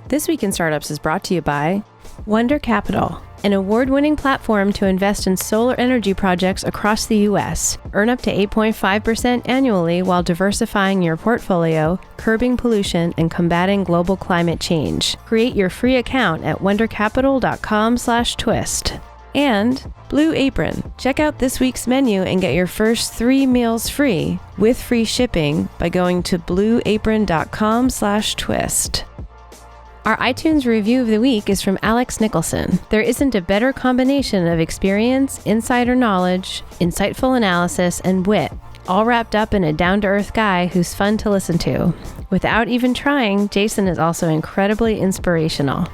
This Week in Startups is brought to you by Wonder Capital, an award-winning platform to invest in solar energy projects across the U.S. Earn up to 8.5% annually while diversifying your portfolio, curbing pollution, and combating global climate change. Create your free account at wondercapital.com/twist. And Blue Apron. Check out this week's menu and get your first 3 meals free with free shipping by going to blueapron.com/twist. Our iTunes review of the week is from Alex Nicholson. There isn't a better combination of experience, insider knowledge, insightful analysis, and wit, all wrapped up in a down-to-earth guy who's fun to listen to. Without even trying, Jason is also incredibly inspirational.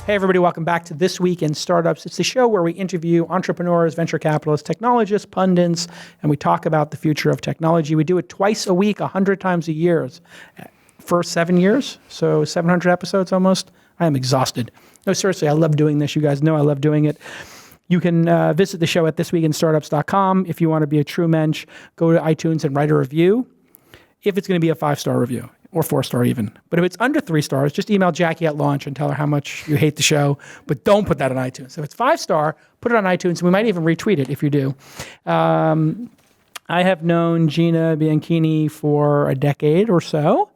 Hey everybody, welcome back to This Week in Startups. It's the show where we interview entrepreneurs, venture capitalists, technologists, pundits, and we talk about the future of technology. We do it twice a week, 100 times a year. For 7 years, so 700 episodes almost. I am exhausted. No, seriously, I love doing this. You guys know I love doing it. You can visit the show at thisweekinstartups.com. If you want to be a true mensch, go to iTunes and write a review. If it's going to be a 5-star review, or 4-star even. But if it's under 3 stars, just email Jackie at launch and tell her how much you hate the show, but don't put that on iTunes. If it's 5-star, put it on iTunes, and we might even retweet it if you do. I have known Gina Bianchini for a decade or so.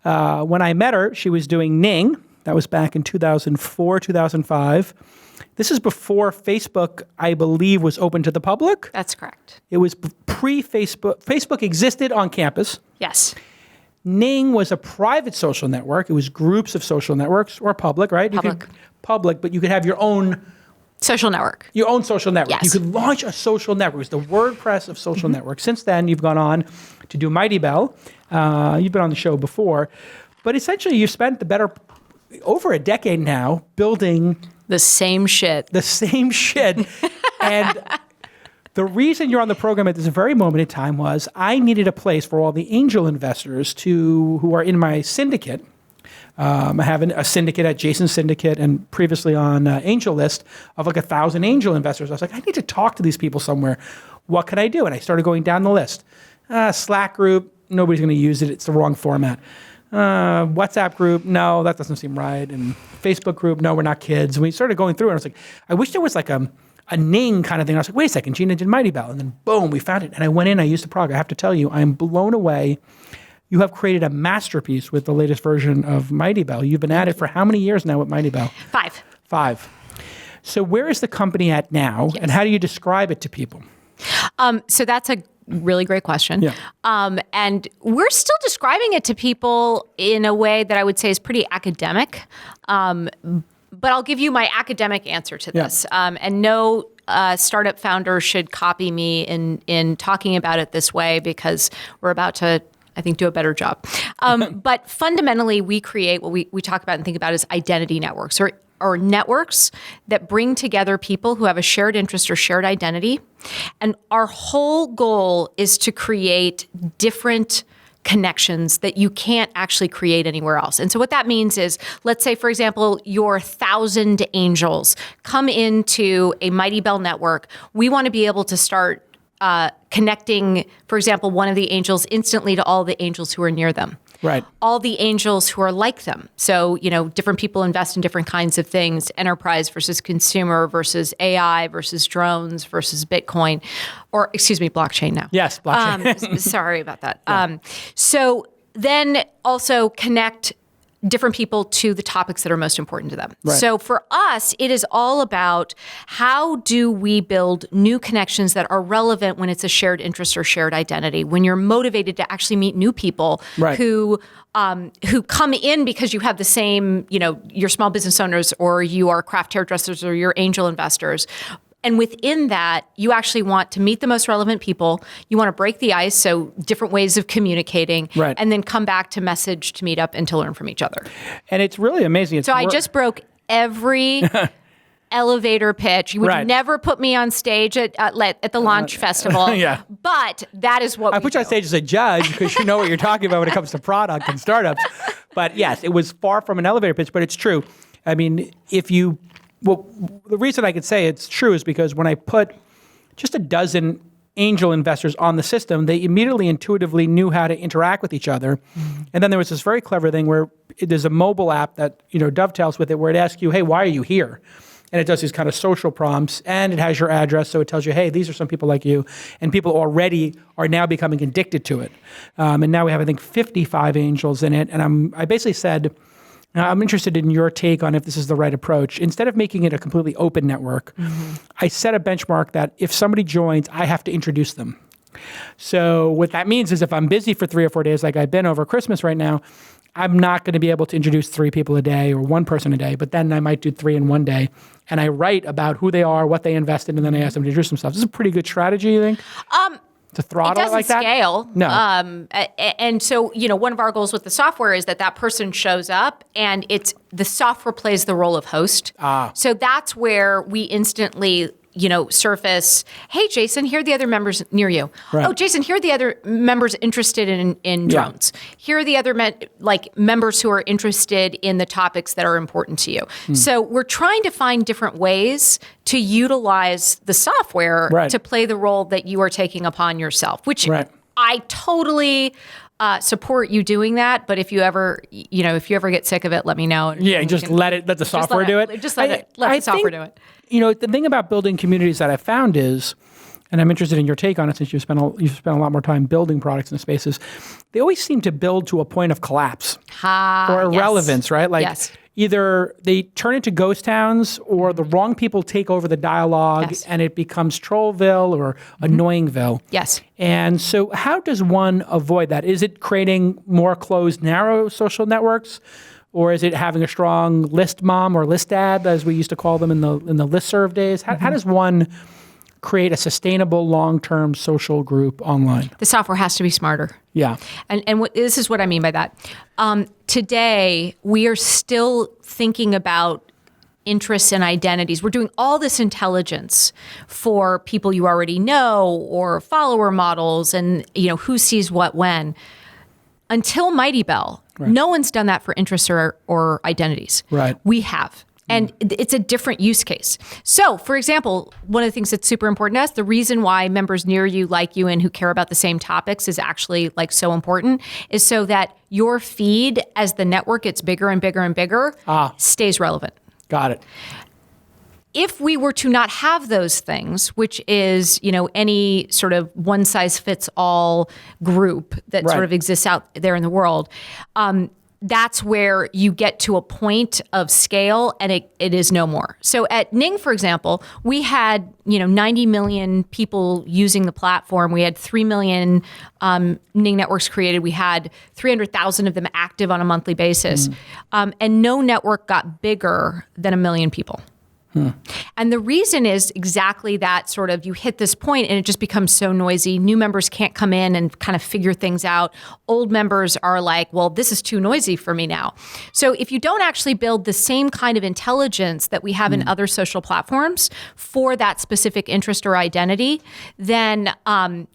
When I met her, she was doing Ning. That was back in 2004, 2005. This is before Facebook, I believe, was open to the public. That's correct. It was pre-Facebook. Facebook existed on campus. Yes. Ning was a private social network. It was groups of social networks, or public, right? Public, but you could have your own social network. Your own social network. Yes. You could launch a social network. It was the WordPress of social networks. Since then, you've gone on to do Mighty Bell. You've been on the show before. But essentially, you've spent the better, over a decade now, building the same shit. And the reason you're on the program at this very moment in time was I needed a place for all the angel investors who are in my syndicate. I have a syndicate at Jason's Syndicate and previously on Angel List of like 1,000 angel investors. I was like, I need to talk to these people somewhere. What can I do? And I started going down the list. Slack group, nobody's going to use it. It's the wrong format. WhatsApp group, no, that doesn't seem right. And Facebook group, no, we're not kids. And we started going through it. And I was like, I wish there was like a Ning kind of thing. I was like, wait a second, Gina did Mighty Bell. And then boom, we found it. And I went in, I used the product. I have to tell you, I am blown away. You have created a masterpiece with the latest version of Mighty Bell. You've been at it for how many years now with Mighty Bell? 5. So where is the company at now, and how do you describe it to people? So that's a really great question. Yeah. And we're still describing it to people in a way that I would say is pretty academic. But I'll give you my academic answer to this. Yeah. And no startup founder should copy me in talking about it this way because we're about to, I think, do a better job. But fundamentally, we create what we talk about and think about as identity networks or networks that bring together people who have a shared interest or shared identity. And our whole goal is to create different connections that you can't actually create anywhere else. And so what that means is, let's say, for example, your 1,000 angels come into a Mighty Bell network. We want to be able to start connecting, for example, one of the angels instantly to all the angels who are near them. Right. All the angels who are like them. So, different people invest in different kinds of things, enterprise versus consumer versus AI versus drones versus Bitcoin, or blockchain now. Yes, blockchain. Sorry about that. Yeah. So then also connect different people to the topics that are most important to them. Right. So for us, it is all about how do we build new connections that are relevant when it's a shared interest or shared identity, when you're motivated to actually meet new people right. who come in because you have the same, you're small business owners or you are craft hairdressers or you're angel investors. And within that, you actually want to meet the most relevant people. You want to break the ice, so different ways of communicating, right. and then come back to message, to meet up, and to learn from each other. And it's really amazing. I just broke every elevator pitch. You would right. never put me on stage at the launch festival. Yeah. But that is what I put you on stage as a judge because you know what you're talking about when it comes to product and startups. But yes, it was far from an elevator pitch, but it's true. I mean, Well, the reason I could say it's true is because when I put just a dozen angel investors on the system, they immediately intuitively knew how to interact with each other. And then there was this very clever thing where there's a mobile app that dovetails with it, where it asks you, hey, why are you here? And it does these kind of social prompts, and it has your address, so it tells you, hey, these are some people like you. And people already are now becoming addicted to it. And now we have, I think, 55 angels in it. And I basically said, I'm interested in your take on if this is the right approach. Instead of making it a completely open network, I set a benchmark that if somebody joins, I have to introduce them. So what that means is if I'm busy for 3 or 4 days, like I've been over Christmas right now, I'm not going to be able to introduce 3 people a day or 1 person a day, but then I might do 3 in one day. And I write about who they are, what they invested, and then I ask them to introduce themselves. This is a pretty good strategy, you think? To throttle it like that? It doesn't scale. No. And so, one of our goals with the software is that person shows up and the software plays the role of host. So that's where we instantly surface, hey, Jason, here are the other members near you. Right. Oh, Jason, here are the other members interested in drones. Here are the other members who are interested in the topics that are important to you. So we're trying to find different ways to utilize the software to play the role that you are taking upon yourself, which I totally support you doing that. But if you ever get sick of it, let me know. Yeah, just let the software do it. Just let the software do it. The thing about building communities that I found is, and I'm interested in your take on it since you've spent a lot more time building products and spaces, they always seem to build to a point of collapse or irrelevance, right? Like either they turn into ghost towns or the wrong people take over the dialogue and it becomes Trollville or Annoyingville. Yes. And so how does one avoid that? Is it creating more closed, narrow social networks? Or is it having a strong list mom or list dad, as we used to call them in the listserv days? How does one create a sustainable, long-term social group online? The software has to be smarter. Yeah. And this is what I mean by that. Today, we are still thinking about interests and identities. We're doing all this intelligence for people you already know or follower models and who sees what when. Until Mighty Bell, no one's done that for interests or identities. Right. We have. And it's a different use case. So, for example, one of the things that's super important to us, the reason why members near you, like you, and who care about the same topics is actually so important, is so that your feed, as the network gets bigger and bigger and bigger, stays relevant. Got it. If we were to not have those things, which is, any sort of one-size-fits-all group that sort of exists out there in the world, that's where you get to a point of scale and it is no more. So at Ning, for example, we had 90 million people using the platform. We had 3 million Ning networks created. We had 300,000 of them active on a monthly basis. And no network got bigger than 1 million people. And the reason is exactly that sort of you hit this point and it just becomes so noisy. New members can't come in and kind of figure things out. Old members are like, well, this is too noisy for me now. So if you don't actually build the same kind of intelligence that we have in other social platforms for that specific interest or identity, then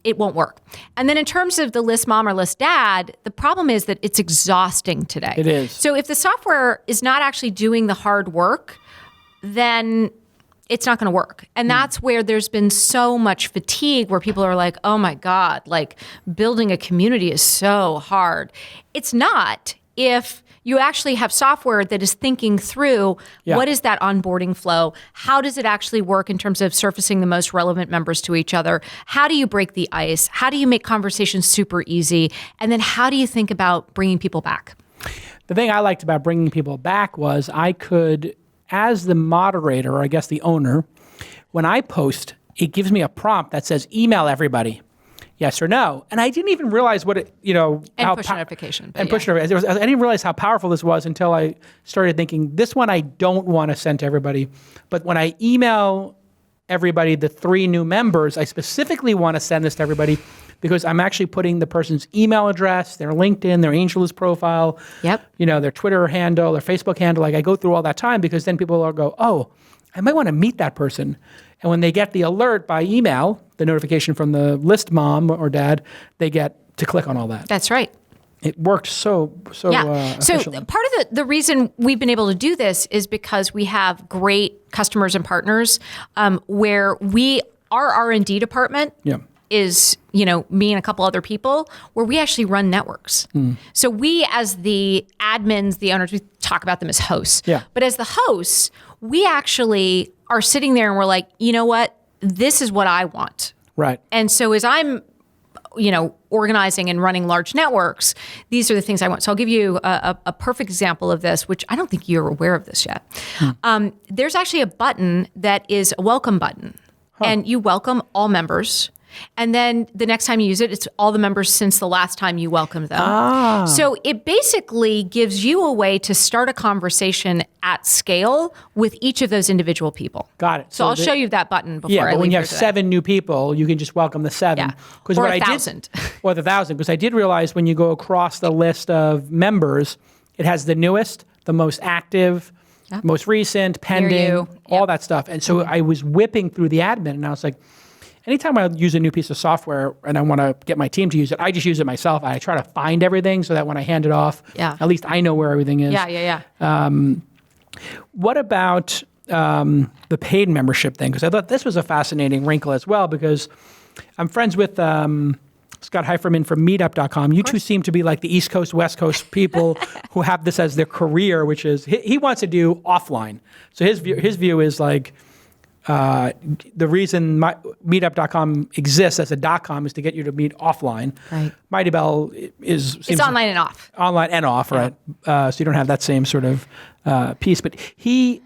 it won't work. And then in terms of the list mom or list dad, the problem is that it's exhausting today. It is. So if the software is not actually doing the hard work, then it's not going to work. And that's where there's been so much fatigue where people are like, oh my God, building a community is so hard. It's not if you actually have software that is thinking through what is that onboarding flow? How does it actually work in terms of surfacing the most relevant members to each other? How do you break the ice? How do you make conversations super easy? And then how do you think about bringing people back? The thing I liked about bringing people back was I could, as the moderator, or I guess the owner, when I post, it gives me a prompt that says, email everybody, yes or no. And I didn't even realize what it, and push notification. Push notification. I didn't realize how powerful this was until I started thinking, this one I don't want to send to everybody. But when I email everybody, the 3 new members, I specifically want to send this to everybody because I'm actually putting the person's email address, their LinkedIn, their AngelList profile, their Twitter handle, their Facebook handle. I go through all that time because then people will go, oh, I might want to meet that person. And when they get the alert by email, the notification from the list mom or dad, they get to click on all that. That's right. It worked so efficiently. So part of the reason we've been able to do this is because we have great customers and partners where our R&D department is, me and a couple other people, where we actually run networks. So we, as the admins, the owners, we talk about them as hosts. Yeah. But as the hosts, we actually are sitting there and we're like, you know what? This is what I want. Right. And so as I'm, organizing and running large networks, these are the things I want. So I'll give you a perfect example of this, which I don't think you're aware of this yet. There's actually a button that is a welcome button. And you welcome all members. And then the next time you use it, it's all the members since the last time you welcomed them. So it basically gives you a way to start a conversation at scale with each of those individual people. Got it. So I'll show you that button before I leave. Yeah, but when you have today. 7 new people, you can just welcome the 7. Yeah. Or what 1,000. Or the 1,000. Because I did realize when you go across the list of members, it has the newest, the most active, most recent, pending, all that stuff. And so I was whipping through the admin, and I was like, anytime I use a new piece of software and I want to get my team to use it, I just use it myself. I try to find everything so that when I hand it off, at least I know where everything is. What about the paid membership thing? Because I thought this was a fascinating wrinkle as well, because I'm friends with Scott Heiferman from meetup.com. You two seem to be like the East Coast, West Coast people who have this as their career, which is, he wants to do offline. So his view is like, the reason meetup.com exists as a .com is to get you to meet offline. Right. Mighty Bell it's online and off. Online and off, right? So you don't have that same sort of piece. But he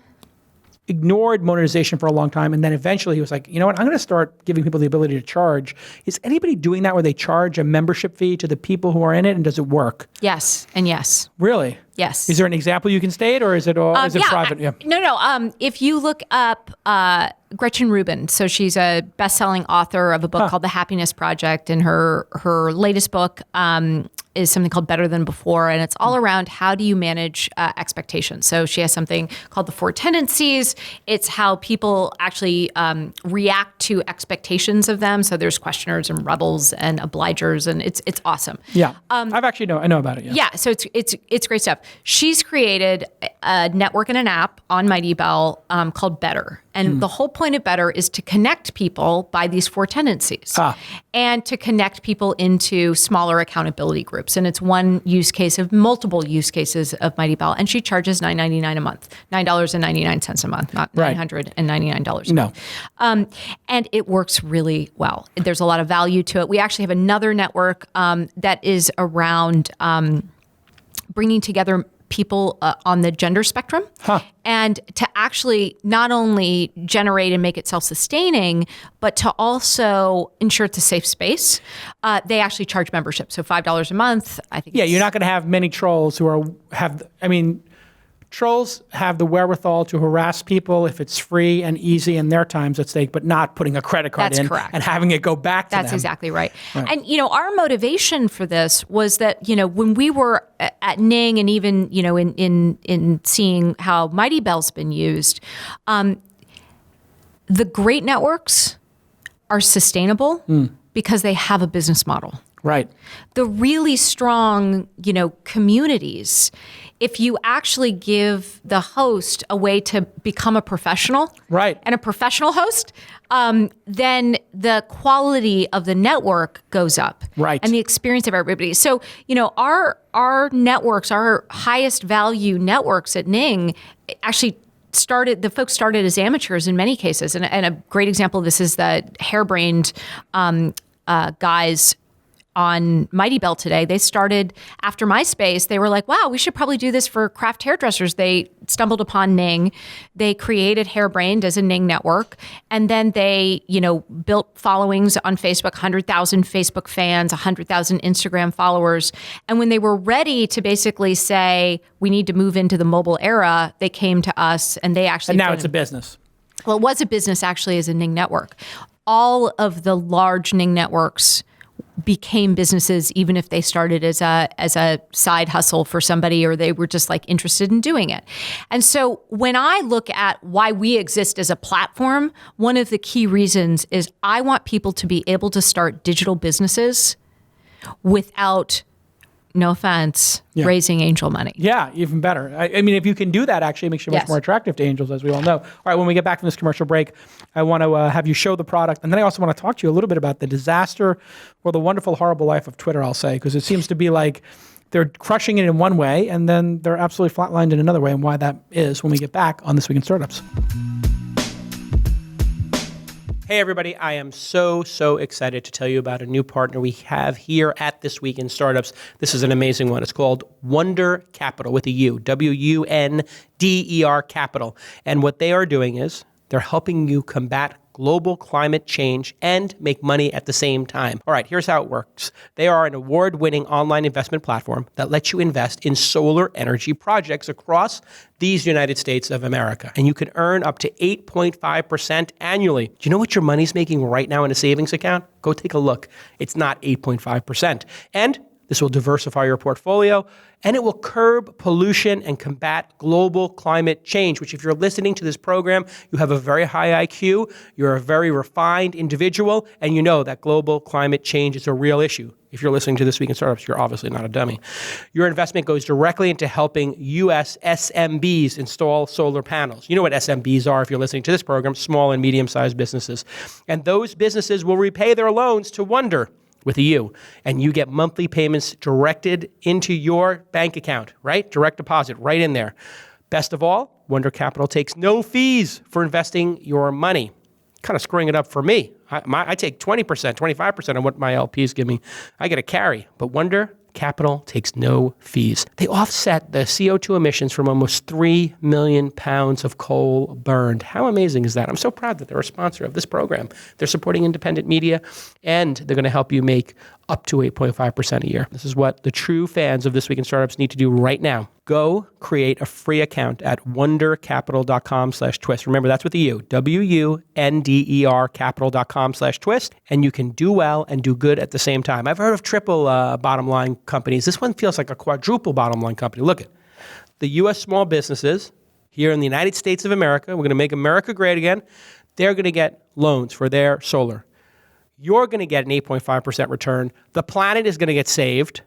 ignored monetization for a long time, and then eventually he was like, you know what, I'm going to start giving people the ability to charge. Is anybody doing that where they charge a membership fee to the people who are in it, and does it work? Yes, and yes. Really? Yes. Is there an example you can state, or is it all private? No. If you look up Gretchen Rubin, so she's a best-selling author of a book called The Happiness Project, and her latest book is something called Better Than Before, and it's all around how do you manage expectations. So she has something called the 4 tendencies. It's how people actually react to expectations of them. So there's questioners and rebels and obligers, and it's awesome. Yeah, I know about it. Yeah, so it's great stuff. She's created a network and an app on Mighty Bell called Better. And the whole point of Better is to connect people by these 4 tendencies and to connect people into smaller accountability groups. And it's one use case of multiple use cases of Mighty Bell. And she charges $9.99 a month, $9.99 a month, not $999 a month. And it works really well. There's a lot of value to it. We actually have another network that is around bringing together people on the gender spectrum, and to actually not only generate and make it self-sustaining, but to also ensure it's a safe space. They actually charge membership, so $5 a month. I think. Yeah, you're not going to have many trolls trolls have the wherewithal to harass people if it's free and easy and their time's at stake, but not putting a credit card in and having it go back to them. That's exactly right. And, our motivation for this was that, when we were at Ning and even, in seeing how Mighty Bell's been used, the great networks are sustainable because they have a business model. Right. The really strong, communities, if you actually give the host a way to become a professional, right, and a professional host, then the quality of the network goes up, right, and the experience of everybody. So, our networks, our highest value networks at Ning, actually the folks started as amateurs in many cases, and a great example of this is the harebrained guys on Mighty Bell today. They started after MySpace. They were like, wow, we should probably do this for craft hairdressers. They stumbled upon Ning. They created Hairbrained as a Ning network. And then they, built followings on Facebook, 100,000 Facebook fans, 100,000 Instagram followers. And when they were ready to basically say, we need to move into the mobile era, they came to us and they actually— And now it's a business. Well, it was a business actually as a Ning network. All of the large Ning networks became businesses, even if they started as a side hustle for somebody, or they were just interested in doing it. And so when I look at why we exist as a platform, one of the key reasons is I want people to be able to start digital businesses without no offense, raising angel money. Yeah, even better. I mean, if you can do that, actually, it makes you much more attractive to angels, as we all know. All right, when we get back from this commercial break, I want to have you show the product. And then I also want to talk to you a little bit about the disaster or the wonderful, horrible life of Twitter, I'll say, because it seems to be like they're crushing it in one way, and then they're absolutely flatlined in another way, and why that is when we get back on This Week in Startups. Hey everybody, I am so excited to tell you about a new partner we have here at This Week in Startups. This is an amazing one. It's called Wunder Capital with a U, WUNDER Capital. And what they are doing is they're helping you combat global climate change and make money at the same time. All right, here's how it works. They are an award-winning online investment platform that lets you invest in solar energy projects across these United States of America. And you can earn up to 8.5% annually. Do you know what your money's making right now in a savings account? Go take a look. It's not 8.5%. And this will diversify your portfolio, and it will curb pollution and combat global climate change, which if you're listening to this program, you have a very high IQ, you're a very refined individual, and you know that global climate change is a real issue. If you're listening to This Week in Startups, you're obviously not a dummy. Your investment goes directly into helping U.S. SMBs install solar panels. You know what SMBs are if you're listening to this program, small and medium-sized businesses. And those businesses will repay their loans to Wunder with a U, and you get monthly payments directed into your bank account, right? Direct deposit right in there. Best of all, Wunder Capital takes no fees for investing your money. Kind of screwing it up for me. I take 20%, 25% of what my LPs give me. I get a carry, but Wunder Capital takes no fees. They offset the CO2 emissions from almost 3 million pounds of coal burned. How amazing is that? I'm so proud that they're a sponsor of this program. They're supporting independent media, and they're going to help you make up to 8.5% a year. This is what the true fans of This Week in Startups need to do right now. Go create a free account at wundercapital.com/twist. Remember, that's with a U, WUNDER capital.com/twist, and you can do well and do good at the same time. I've heard of triple bottom line companies. This one feels like a quadruple bottom line company. Look at the U.S. small businesses here in the United States of America. We're going to make America great again. They're going to get loans for their solar. You're going to get an 8.5% return. The planet is going to get saved.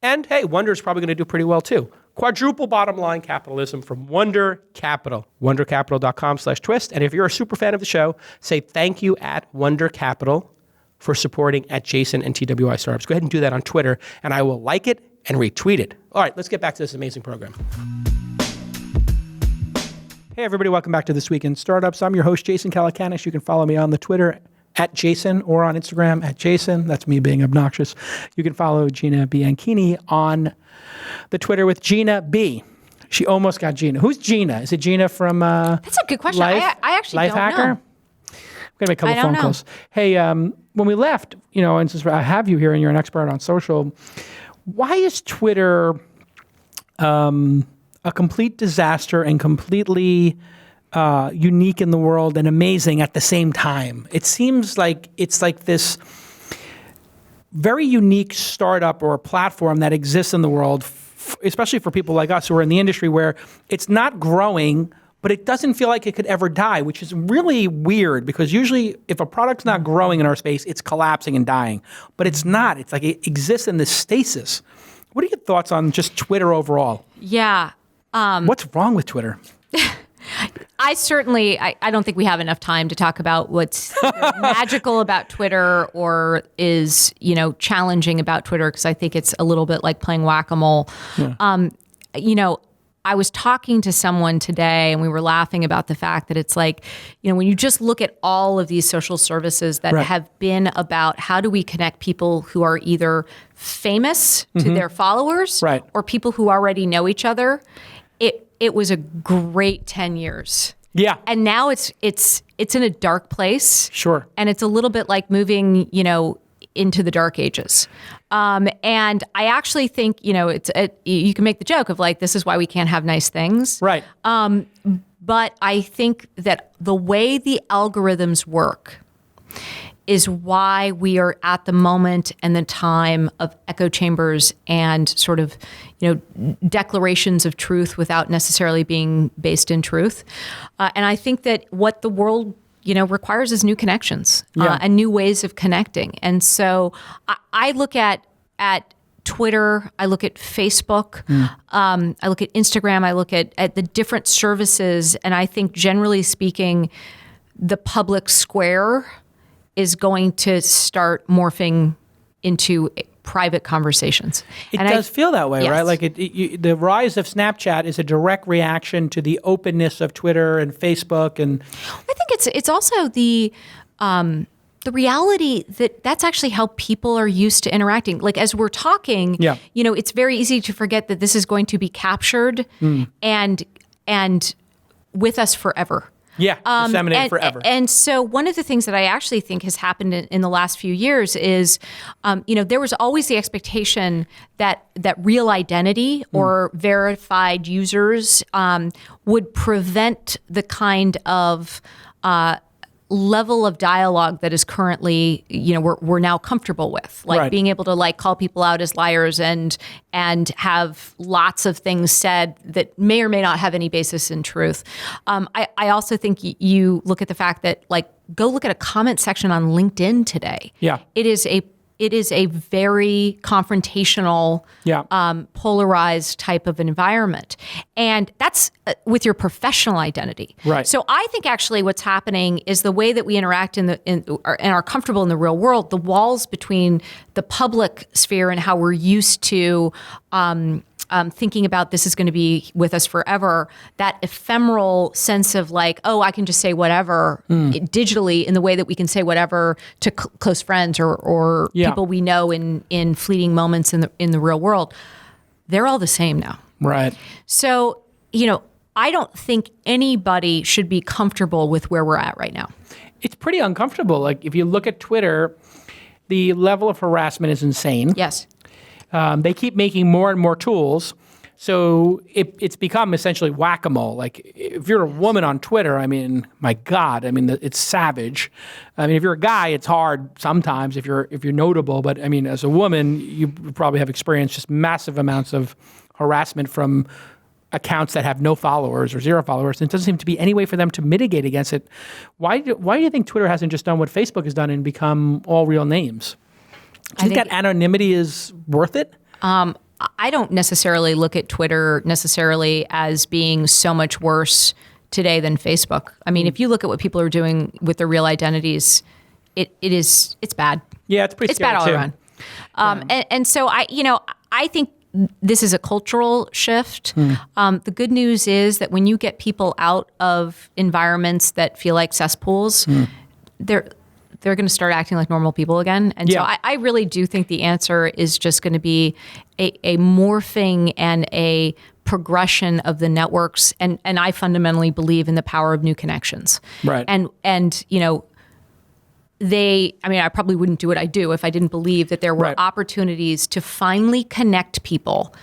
And hey, Wunder is probably going to do pretty well too. Quadruple bottom line capitalism from Wunder Capital. Wundercapital.com/twist. And if you're a super fan of the show, say thank you at Wunder Capital for supporting at Jason and TWI Startups. Go ahead and do that on Twitter, and I will like it and retweet it. All right, let's get back to this amazing program. Hey everybody, welcome back to This Week in Startups. I'm your host, Jason Calacanis. You can follow me on the Twitter at Jason, or on Instagram at Jason. That's me being obnoxious. You can follow Gina Bianchini on the Twitter with Gina B. She almost got Gina. Who's Gina? Is it Gina from That's a good question. I actually don't know. I'm going to make a couple phone calls. Hey, when we left, and since I have you here and you're an expert on social, why is Twitter a complete disaster and completely unique in the world and amazing at the same time? It seems like it's like this very unique startup or platform that exists in the world, especially for people like us who are in the industry, where it's not growing, but it doesn't feel like it could ever die, which is really weird because usually if a product's not growing in our space, it's collapsing and dying. But it's not. It's like it exists in this stasis. What are your thoughts on just Twitter overall? Yeah. What's wrong with Twitter? I don't think we have enough time to talk about what's magical about Twitter or is, challenging about Twitter, because I think it's a little bit like playing whack-a-mole. Yeah. I was talking to someone today and we were laughing about the fact that it's like, when you just look at all of these social services that have been about how do we connect people who are either famous to their followers or people who already know each other, it was a great 10 years. Yeah. And now it's in a dark place. Sure. And it's a little bit like moving, into the dark ages. And I actually think, you can make the joke of like, this is why we can't have nice things. Right. But I think that the way the algorithms work is why we are at the moment and the time of echo chambers and sort of, declarations of truth without necessarily being based in truth. And I think that what the world, requires is new connections and new ways of connecting. And so I look at Twitter, I look at Facebook, I look at Instagram, I look at the different services, and I think generally speaking, the public square is going to start morphing into private conversations. It does feel that way, yes. right? Like the rise of Snapchat is a direct reaction to the openness of Twitter and Facebook, and I think it's also the reality that that's actually how people are used to interacting. Like as we're talking, it's very easy to forget that this is going to be captured and with us forever. Yeah, disseminated forever. And so one of the things that I actually think has happened in the last few years is, there was always the expectation that real identity or verified users would prevent the kind of level of dialogue that is currently, we're now comfortable with, like being able to call people out as liars and have lots of things said that may or may not have any basis in truth. I also think you look at the fact that go look at a comment section on LinkedIn today. Yeah. It is a very confrontational, polarized type of environment. And that's with your professional identity. Right. So I think actually what's happening is the way that we interact and are comfortable in the real world, the walls between the public sphere and how we're used to thinking about this is going to be with us forever, that ephemeral sense of I can just say whatever digitally in the way that we can say whatever to close friends or people we know in fleeting moments in the real world, they're all the same now. Right. So, I don't think anybody should be comfortable with where we're at right now. It's pretty uncomfortable. Like if you look at Twitter, the level of harassment is insane. Yes. They keep making more and more tools. So it's become essentially whack-a-mole. Like if you're a woman on Twitter, I mean, my God, I mean, it's savage. I mean, if you're a guy, it's hard sometimes if you're notable. But I mean, as a woman, you probably have experienced just massive amounts of harassment from accounts that have no followers or 0 followers. And it doesn't seem to be any way for them to mitigate against it. Why do you think Twitter hasn't just done what Facebook has done and become all real names? Do you think that anonymity is worth it? I don't necessarily look at Twitter necessarily as being so much worse today than Facebook. I mean, if you look at what people are doing with their real identities, it's bad. Yeah, it's pretty scary bad all around. And so I think this is a cultural shift. The good news is that when you get people out of environments that feel like cesspools, they're going to start acting like normal people again. And so I really do think the answer is just going to be a morphing and a progression of the networks. And I fundamentally believe in the power of new connections. Right. And I probably wouldn't do what I do if I didn't believe that there were opportunities to finally connect people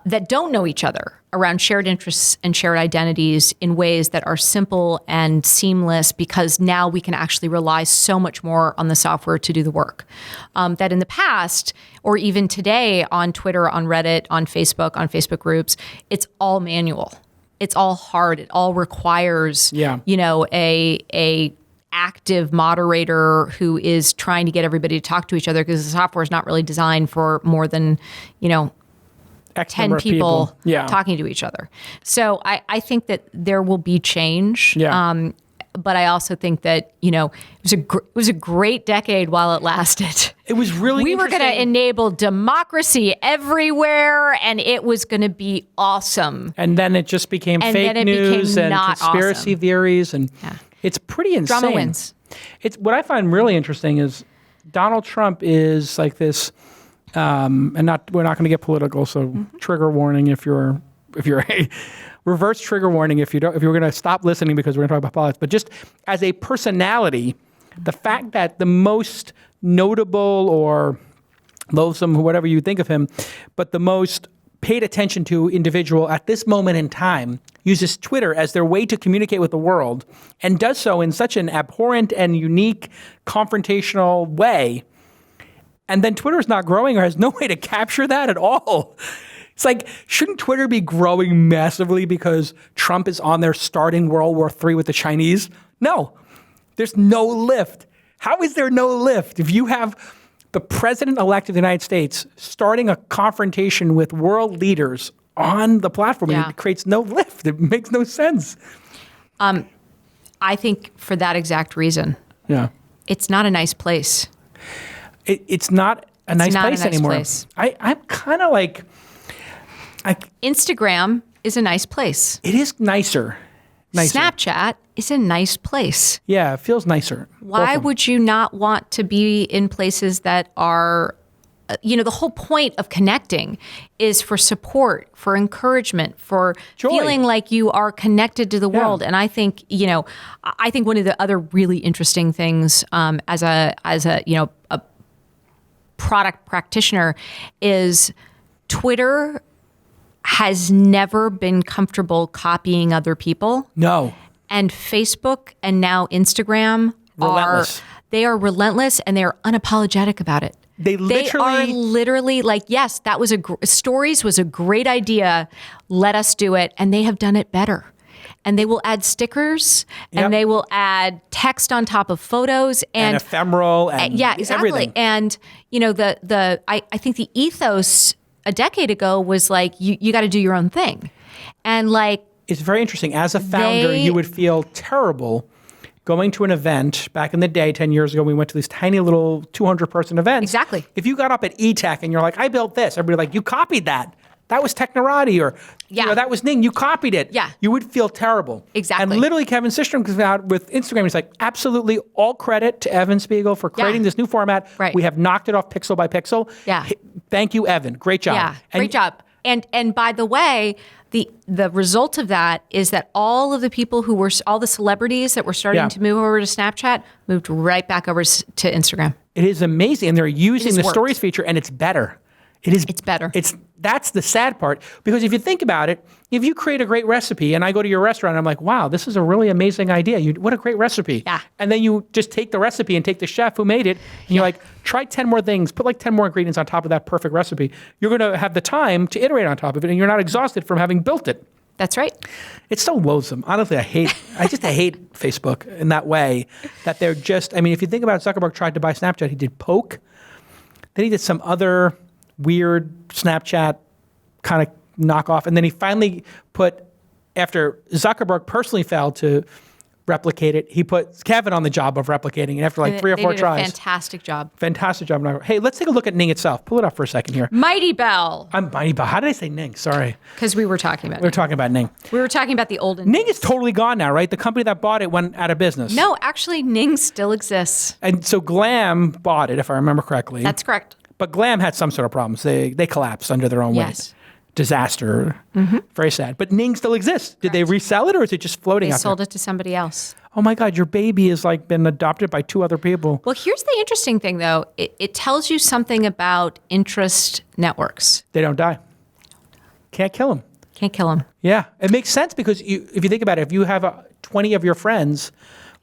that don't know each other around shared interests and shared identities in ways that are simple and seamless, because now we can actually rely so much more on the software to do the work. That in the past, or even today on Twitter, on Reddit, on Facebook groups, it's all manual. It's all hard. It all requires, a active moderator who is trying to get everybody to talk to each other, because the software is not really designed for more than, 10 people talking to each other. So I think that there will be change. Yeah. But I also think that, it was a great decade while it lasted. It was really We were going to enable democracy everywhere, and it was going to be awesome. And then it just became fake news and conspiracy theories. And it's pretty insane. Drama wins. What I find really interesting is Donald Trump is like this, and we're not going to get political, so trigger warning if you're a reverse trigger warning if you're going to stop listening, because we're going to talk about politics. But just as a personality, the fact that the most notable or loathsome, whatever you think of him, but the most paid attention to individual at this moment in time uses Twitter as their way to communicate with the world, and does so in such an abhorrent and unique confrontational way. And then Twitter's not growing or has no way to capture that at all. It's like, shouldn't Twitter be growing massively because Trump is on there starting World War III with the Chinese? No, there's no lift. How is there no lift? If you have the president-elect of the United States starting a confrontation with world leaders on the platform. Yeah. It creates no lift. It makes no sense. I think for that exact reason, Yeah. it's not a nice place. It's not a nice place anymore. Place. I'm kind of like... Instagram is a nice place. It is nicer. Snapchat is a nice place. Yeah, it feels nicer. Why would you not want to be in places that are, the whole point of connecting is for support, for encouragement, for Joy. feeling like you are connected to the world. And I think, I think one of the other really interesting things as a product practitioner is Twitter has never been comfortable copying other people. No. And Facebook and now Instagram Relentless. They are relentless and they are unapologetic about it. They are literally like, yes, that was stories was a great idea. Let us do it. And they have done it better. And they will add stickers and they will add text on top of photos and ephemeral and yeah, exactly. everything. And I think the ethos a decade ago was like, you got to do your own thing. And like, it's very interesting. As a founder, you would feel terrible going to an event. Back in the day, 10 years ago, we went to these tiny little 200-person events. Exactly. If you got up at E-Tech and you're like, I built this, everybody like, you copied that. That was Technorati, or that was Ning. You copied it. Yeah. You would feel terrible. Exactly. And literally, Kevin Systrom comes out with Instagram. He's like, absolutely all credit to Evan Spiegel for creating this new format. Right. We have knocked it off pixel by pixel. Yeah. Thank you, Evan. Great job. Yeah, great job. And by the way, the result of that is that all of the people all the celebrities that were starting to move over to Snapchat moved right back over to Instagram. It is amazing. And they're using the worked. stories feature, and it's better. It's better. That's the sad part, because if you think about it, if you create a great recipe and I go to your restaurant, I'm like, wow, this is a really amazing idea. What a great recipe. Yeah. And then you just take the recipe and take the chef who made it, and you're like, try 10 more things, put like 10 more ingredients on top of that perfect recipe. You're going to have the time to iterate on top of it, and you're not exhausted from having built it. That's right. It's so loathsome. Honestly, I hate Facebook in that way, that they're just, if you think about it, Zuckerberg tried to buy Snapchat. He did Poke. Then he did some other weird Snapchat kind of knockoff. And then he finally put, after Zuckerberg personally failed to replicate it, he put Kevin on the job of replicating it after like 3 or 4 tries. Fantastic job. Fantastic job. Hey, let's take a look at Ning itself. Pull it up for a second here. Mighty Bell. I'm Mighty Bell. How did I say Ning? Sorry. Because we were talking about We were talking about Ning. We were talking about the olden Ning days. is totally gone now, right? The company that bought it went out of business. No, actually, Ning still exists. And so Glam bought it, if I remember correctly. That's correct. But Glam had some sort of problems. They collapsed under their own weight. Disaster. Very sad. But Ning still exists. Did they resell it, or is it just floating They out sold it to somebody else. Oh my God, your baby has like been adopted by 2 other people. Well, here's the interesting thing, though. It tells you something about interest networks. They don't die. Can't kill them. Can't kill them. Yeah, it makes sense, because if you think about it, if you have 20 of your friends,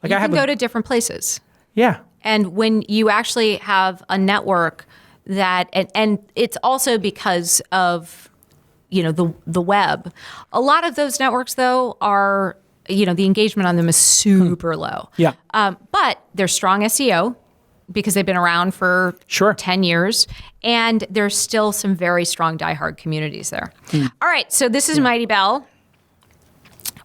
like you I have can go to different places. Yeah. And when you actually have a network that, and it's also because of, the web. A lot of those networks, though, are, the engagement on them is super low. Yeah. But they're strong SEO because they've been around for 10 years. And there's still some very strong diehard communities there. All right. So this is Mighty Bell.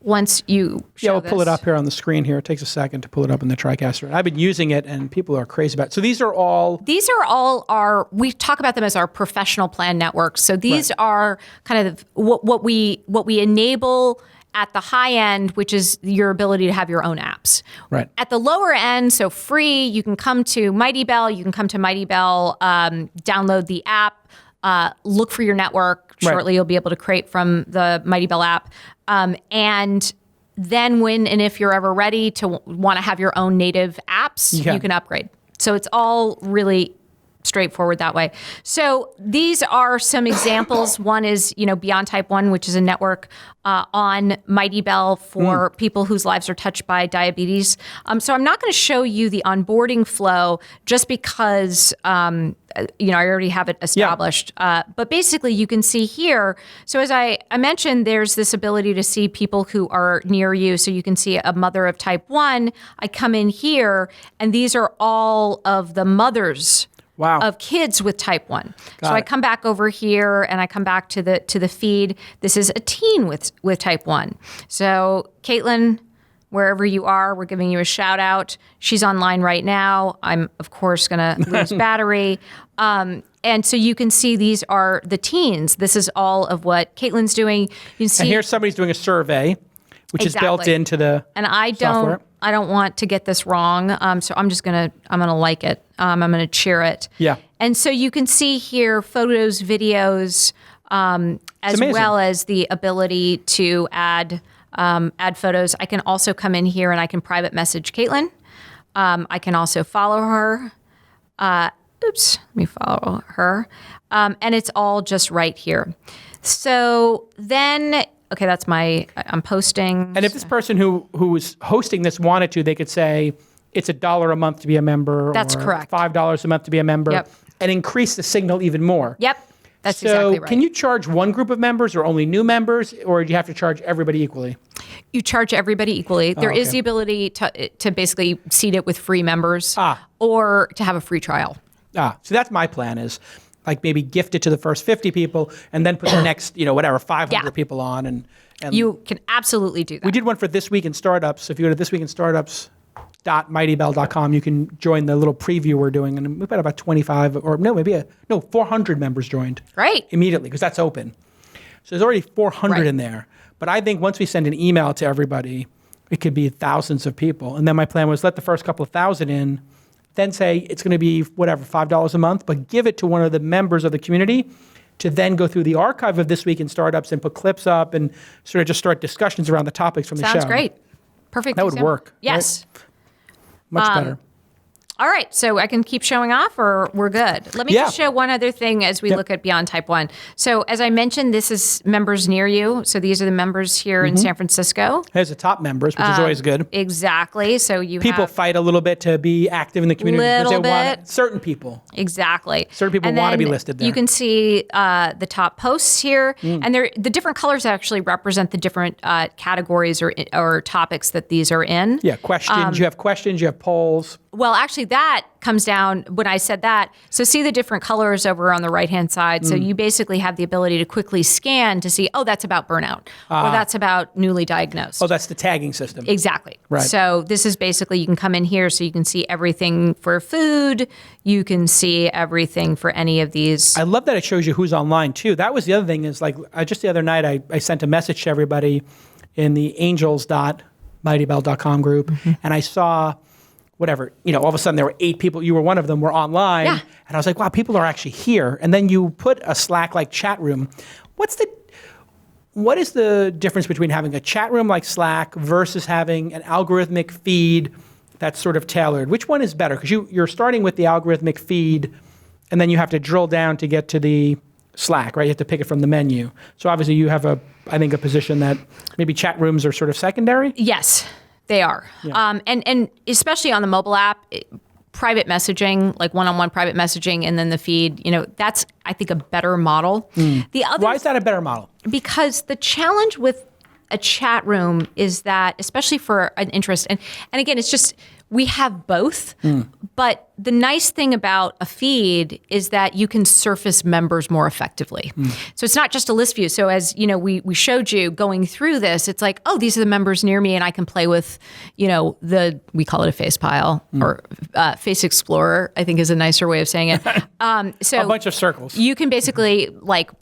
Once you show we'll pull it up here on the screen here. It takes a second to pull it up in the TriCaster. I've been using it, and people are crazy about it. So these are all our, we talk about them as our professional plan networks. So these are kind of what we enable at the high end, which is your ability to have your own apps. Right. At the lower end, so free, you can come to Mighty Bell. You can come to Mighty Bell, download the app, look for your network. Shortly, you'll be able to create from the Mighty Bell app. And then when and if you're ever ready to want to have your own native apps, you can upgrade. So it's all really straightforward that way. So these are some examples. One is, Beyond Type 1, which is a network on Mighty Bell for people whose lives are touched by diabetes. So I'm not going to show you the onboarding flow just because, I already have it established. But basically, you can see here. So as I mentioned, there's this ability to see people who are near you. So you can see a mother of type 1. I come in here, and these are all of the mothers of kids with type 1. So I come back over here and I come back to the feed. This is a teen with type 1. So Caitlin, wherever you are, we're giving you a shout out. She's online right now. I'm, of course, going to lose battery. And so you can see these are the teens. This is all of what Caitlin's doing. You can see, and here's somebody's doing a survey, which is built into the software. I don't want to get this wrong, so I'm gonna like it. I'm gonna cheer it. Yeah. And so you can see here photos, videos, as well as the ability to add photos. I can also come in here and I can private message Caitlin. I can also follow her. Let me follow her. And it's all just right here. So then, okay, I'm posting. And if this person who was hosting this wanted to, they could say it's $1 a month to be a member. That's correct. $5 a month to be a member. And increase the signal even more. Yep. That's exactly right. So can you charge one group of members or only new members, or do you have to charge everybody equally? You charge everybody equally. There is the ability to basically seed it with free members or to have a free trial. So that's my plan, is like maybe gift it to the first 50 people and then put the next, 500 people on. And you can absolutely do that. We did one for This Week in Startups. So if you go to thisweekinstartups.mightybell.com, you can join the little preview we're doing. And we've got about 400 members joined. Right. Immediately, because that's open. So there's already 400 in there. But I think once we send an email to everybody, it could be thousands of people. And then my plan was let the first couple of thousand in, then say it's going to be $5 a month, but give it to one of the members of the community to then go through the archive of This Week in Startups and put clips up and sort of just start discussions around the topics from the show. Sounds great. Perfect. That would work. Yes. Right? Much better. All right, so I can keep showing off, or we're good? Let me just show one other thing as we look at Beyond Type 1. So as I mentioned, this is members near you. So these are the members here in San Francisco. There's the top members, which is always good. Exactly. So people fight a little bit to be active in the community because they want certain people. Exactly. Certain people want to be listed there. You can see the top posts here, and the different colors actually represent the different categories or topics that these are in. Yeah, questions. You have questions. You have polls. Well, actually, that comes down when I said that. So see the different colors over on the right-hand side. So you basically have the ability to quickly scan to see, that's about burnout, or that's about newly diagnosed. Oh, that's the tagging system. Exactly. Right. So this is basically, you can come in here so you can see everything for food. You can see everything for any of these. I love that it shows you who's online, too. That was the other thing is just the other night, I sent a message to everybody in the angels.mightybell.com group, and I saw all of a sudden there were 8 people, you were one of them, were online. Yeah. And I was like, wow, people are actually here. And then you put a Slack-like chat room. What is the difference between having a chat room like Slack versus having an algorithmic feed that's sort of tailored? Which one is better? Because you're starting with the algorithmic feed, and then you have to drill down to get to the Slack, right? You have to pick it from the menu. So obviously you have a position that maybe chat rooms are sort of secondary? Yes. They are. Yeah. And especially on the mobile app, private messaging, like one-on-one private messaging, and then the feed, that's, I think, a better model. Why is that a better model? Because the challenge with a chat room is that, especially for an interest, and again, it's just, we have both, but the nice thing about a feed is that you can surface members more effectively. So it's not just a list view. So as we showed you going through this, it's like, these are the members near me, and I can play with, we call it a face pile or face explorer, I think is a nicer way of saying it. So a bunch of circles. You can basically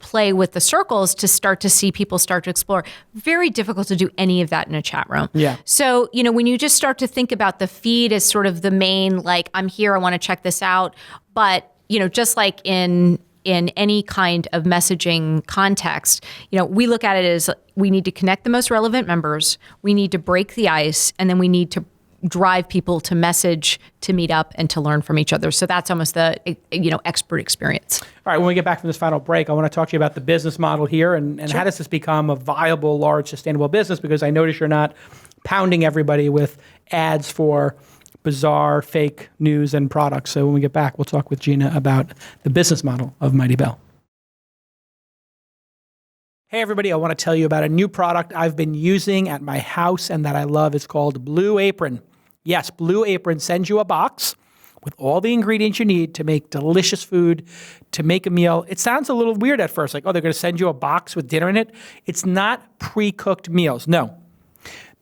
play with the circles to start to see people start to explore. Very difficult to do any of that in a chat room. Yeah. So, when you just start to think about the feed as sort of the main, I'm here, I want to check this out. But, just like in any kind of messaging context, we look at it as we need to connect the most relevant members, we need to break the ice, and then we need to drive people to message, to meet up, and to learn from each other. So that's almost the expert experience. All right, when we get back from this final break, I want to talk to you about the business model here and how does this become a viable, large, sustainable business? Because I notice you're not pounding everybody with ads for bizarre, fake news and products. So when we get back, we'll talk with Gina about the business model of Mighty Bell. Hey everybody, I want to tell you about a new product I've been using at my house and that I love. It's called Blue Apron. Yes, Blue Apron sends you a box with all the ingredients you need to make delicious food, to make a meal. It sounds a little weird at first, like, oh, they're going to send you a box with dinner in it. It's not pre-cooked meals. No.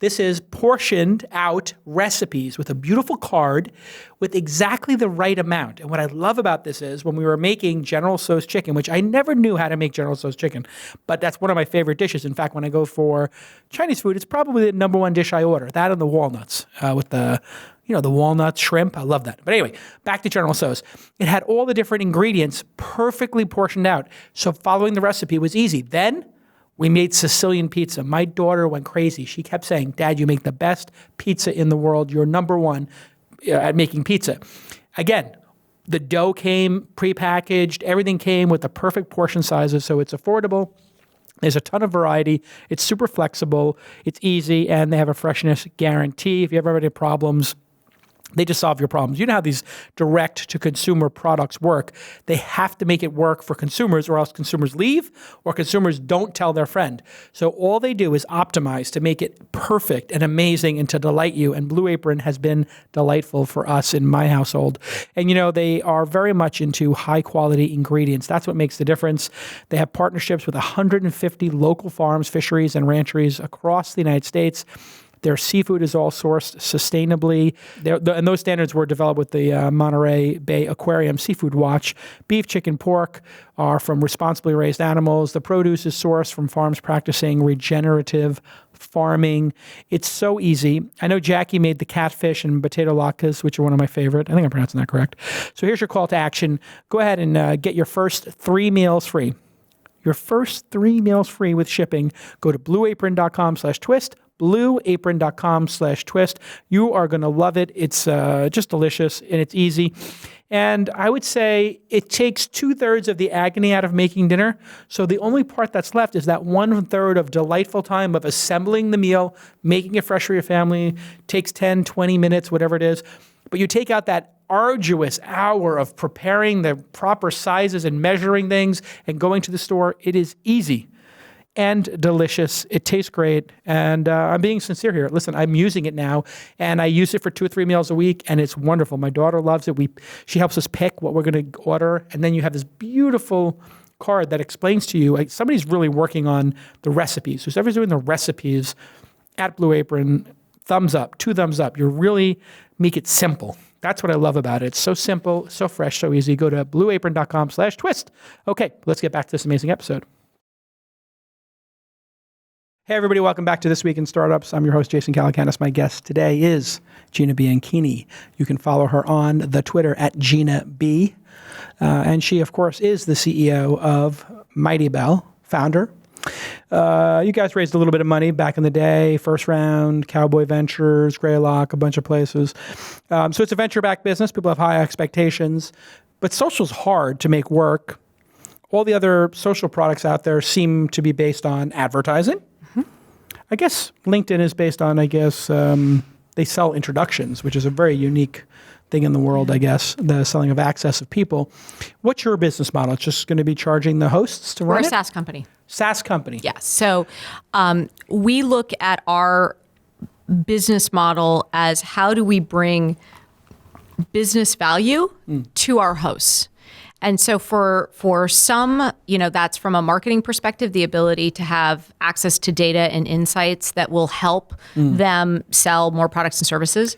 This is portioned out recipes with a beautiful card with exactly the right amount. And what I love about this is when we were making General Tso's chicken, which I never knew how to make General Tso's chicken, but that's one of my favorite dishes. In fact, when I go for Chinese food, it's probably the number one dish I order. That and the walnuts with the walnut shrimp. I love that. But anyway, back to General Tso's. It had all the different ingredients perfectly portioned out. So following the recipe was easy. Then we made Sicilian pizza. My daughter went crazy. She kept saying, Dad, you make the best pizza in the world. You're number one at making pizza. Again, the dough came prepackaged. Everything came with the perfect portion sizes, so it's affordable. There's a ton of variety. It's super flexible. It's easy, and they have a freshness guarantee. If you ever have any problems, they just solve your problems. You know how these direct-to-consumer products work. They have to make it work for consumers, or else consumers leave, or consumers don't tell their friend. So all they do is optimize to make it perfect and amazing and to delight you. And Blue Apron has been delightful for us in my household. And they are very much into high-quality ingredients. That's what makes the difference. They have partnerships with 150 local farms, fisheries, and rancheries across the United States. Their seafood is all sourced sustainably. And those standards were developed with the Monterey Bay Aquarium Seafood Watch. Beef, chicken, pork are from responsibly raised animals. The produce is sourced from farms practicing regenerative farming. It's so easy. I know Jackie made the catfish and potato latkes, which are one of my favorite. I think I'm pronouncing that correct. So here's your call to action. Go ahead and get your first 3 meals free. Your first 3 meals free with shipping. Go to blueapron.com/twist. blueapron.com/twist. You are going to love it. It's just delicious and it's easy. And I would say it takes 2/3 of the agony out of making dinner. So the only part that's left is that 1/3 of delightful time of assembling the meal, making it fresh for your family. Takes 10, 20 minutes, whatever it is. But you take out that arduous hour of preparing the proper sizes and measuring things and going to the store. It is easy and delicious. It tastes great. And I'm being sincere here. Listen, I'm using it now, and I use it for 2 or 3 meals a week, and it's wonderful. My daughter loves it. She helps us pick what we're going to order, and then you have this beautiful card that explains to you, like somebody's really working on the recipes. So whoever's doing the recipes at Blue Apron, thumbs up, 2 thumbs up. You really make it simple. That's what I love about it. It's so simple, so fresh, so easy. Go to blueapron.com/twist. Okay, let's get back to this amazing episode. Hey, everybody. Welcome back to This Week in Startups. I'm your host, Jason Calacanis. My guest today is Gina Bianchini. You can follow her on the Twitter at Gina B. And she, of course, is the CEO of Mighty Bell, founder. You guys raised a little bit of money back in the day, first round, Cowboy Ventures, Greylock, a bunch of places. So it's a venture-backed business. People have high expectations. But social's hard to make work. All the other social products out there seem to be based on advertising. I guess LinkedIn is based on, they sell introductions, which is a very unique thing in the world, I guess, the selling of access of people. What's your business model? It's just going to be charging the hosts to run it? We're a SaaS company. SaaS company. Yes. So we look at our business model as how do we bring business value to our hosts. And so for some, that's from a marketing perspective, the ability to have access to data and insights that will help them sell more products and services.